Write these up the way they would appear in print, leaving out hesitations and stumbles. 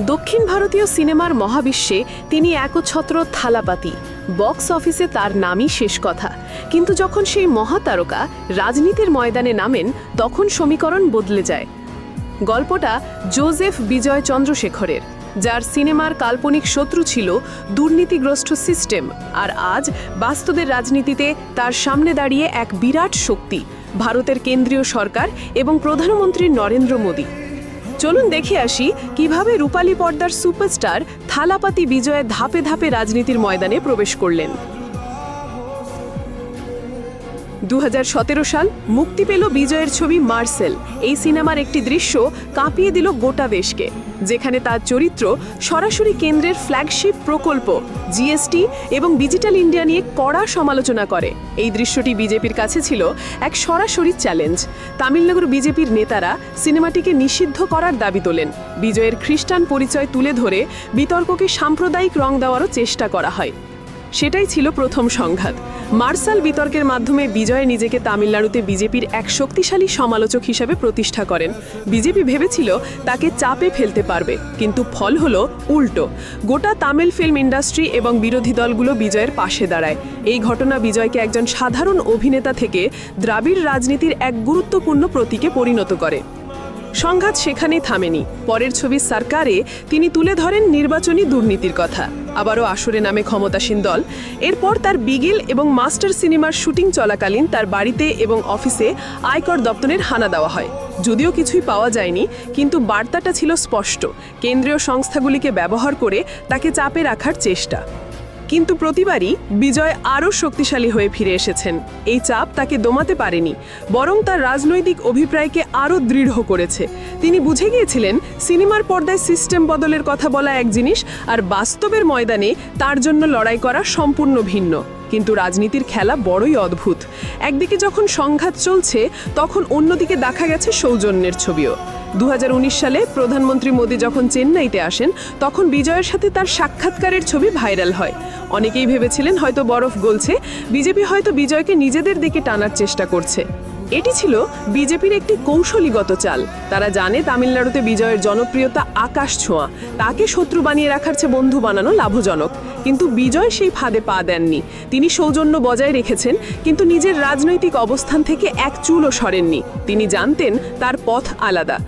দক্ষিণ ভারতীয় সিনেমার মহাবিশ্বে তিনি একচ্ছত্র থালাপাতি। বক্স অফিসে তার নামই শেষ কথা, কিন্তু যখন সেই মহাতারকা রাজনীতির ময়দানে নামেন তখন সমীকরণ বদলে যায়। গল্পটা জোসেফ বিজয় চন্দ্রশেখরের, যার সিনেমার কাল্পনিক শত্রু ছিল দুর্নীতিগ্রস্ত সিস্টেম, আর আজ বাস্তবের রাজনীতিতে তার সামনে দাঁড়িয়ে এক বিরাট শক্তি, ভারতের কেন্দ্রীয় সরকার এবং প্রধানমন্ত্রী নরেন্দ্র মোদী। চলুন দেখে আসি কিভাবে রূপালী পর্দার সুপারস্টার থালাপাতি বিজয় ধাপে ধাপে রাজনীতির ময়দানে প্রবেশ করলেন। 2017 সাল মুক্তি পেল বিজয়ের ছবি মার্সেল। এই সিনেমার একটি দৃশ্য কাঁপিয়ে দিল গোটা দেশকে, যেখানে তার চরিত্র সরাসরি কেন্দ্রের ফ্ল্যাগশিপ প্রকল্প জিএসটি এবং ডিজিটাল ইন্ডিয়া নিয়ে কড়া সমালোচনা করে। এই দৃশ্যটি বিজেপির কাছে ছিল এক সরাসরি চ্যালেঞ্জ। তামিলনাড়ুর বিজেপির নেতারা সিনেমাটিকে নিষিদ্ধ করার দাবি তোলেন। বিজয়ের খ্রিস্টান পরিচয় তুলে ধরে বিতর্ককে সাম্প্রদায়িক রং দেওয়ারও চেষ্টা করা হয়। সেটাই ছিল প্রথম সংঘাত। মার্শাল বিতর্কের মাধ্যমে বিজয় নিজেকে তামিলনাড়ুতে বিজেপির এক শক্তিশালী সমালোচক হিসেবে প্রতিষ্ঠা করেন। বিজেপি ভেবেছিল তাকে চাপে ফেলতে পারবে, কিন্তু ফল হলো উল্টো। গোটা তামিল ফিল্ম ইন্ডাস্ট্রি এবং বিরোধী দলগুলো বিজয়ের পাশে দাঁড়ায়। এই ঘটনা বিজয়কে একজন সাধারণ অভিনেতা থেকে দ্রাবিড় রাজনীতির এক গুরুত্বপূর্ণ প্রতীকে পরিণত করে। সংঘাত সেখানেই থামেনি। পরের ছবি সরকারে তিনি তুলে ধরেন নির্বাচনী দুর্নীতির কথা। আবারও আসরে নামে ক্ষমতাসীন দল। এরপর তার বিগিল এবং মাস্টার সিনেমার শুটিং চলাকালীন তার বাড়িতে এবং অফিসে আয়কর দপ্তরের হানা দেওয়া হয়। যদিও কিছুই পাওয়া যায়নি, কিন্তু বার্তাটা ছিল স্পষ্ট: কেন্দ্রীয় সংস্থাগুলিকে ব্যবহার করে তাকে চাপে রাখার চেষ্টা। কিন্তু প্রতিবারই বিজয় আরও শক্তিশালী হয়ে ফিরে এসেছেন। এই চাপ তাকে দমাতে পারেনি, বরং তার রাজনৈতিক অভিপ্রায়কে আরও দৃঢ় করেছে। তিনি বুঝে গিয়েছিলেন সিনেমার পর্দায় সিস্টেম বদলের কথা বলা এক জিনিস, আর বাস্তবের ময়দানে তার জন্য লড়াই করা সম্পূর্ণ ভিন্ন। কিন্তু রাজনীতির খেলা বড়ই অদ্ভুত। একদিকে যখন সংঘাত চলছে, তখন অন্যদিকে দেখা গেছে সৌজন্যের ছবিও। 2019 সালে প্রধানমন্ত্রী মোদী যখন চেন্নাইতে আসেন, তখন বিজয়ের সাথে তার সাক্ষাৎকারের ছবি ভাইরাল হয়। অনেকেই ভেবেছিলেন হয়তো বরফ গলছে, বিজেপি হয়তো বিজয়কে নিজেদের দিকে টানার চেষ্টা করছে। এটি ছিল বিজেপির একটি কৌশলীগত চাল। তারা জানে তামিলনাড়ুতে বিজয়ের জনপ্রিয়তা আকাশ ছোঁয়া, তাকে শত্রু বানিয়ে রাখার চেয়ে বন্ধু বানানো লাভজনক। কিন্তু বিজয় সেই ফাঁদে পা দেননি। তিনি সৌজন্য বজায় রেখেছেন, কিন্তু নিজের রাজনৈতিক অবস্থান থেকে এক চুলও সরেননি। তিনি জানতেন তার পথ আলাদা।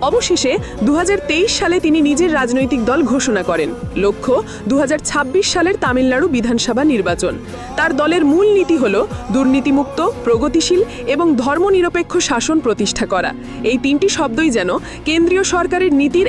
অবশেষে 2023 সালে তিনি নিজের রাজনৈতিক দল ঘোষণা করেন। লক্ষ্য 2026 সালের তামিলনাড়ু বিধানসভা নির্বাচন। তার দলের মূল নীতি হল দুর্নীতিমুক্ত, প্রগতিশীল এবং ধর্মনিরপেক্ষ শাসন প্রতিষ্ঠা করা। এই তিনটি শব্দই যেন কেন্দ্রীয় সরকারের নীতির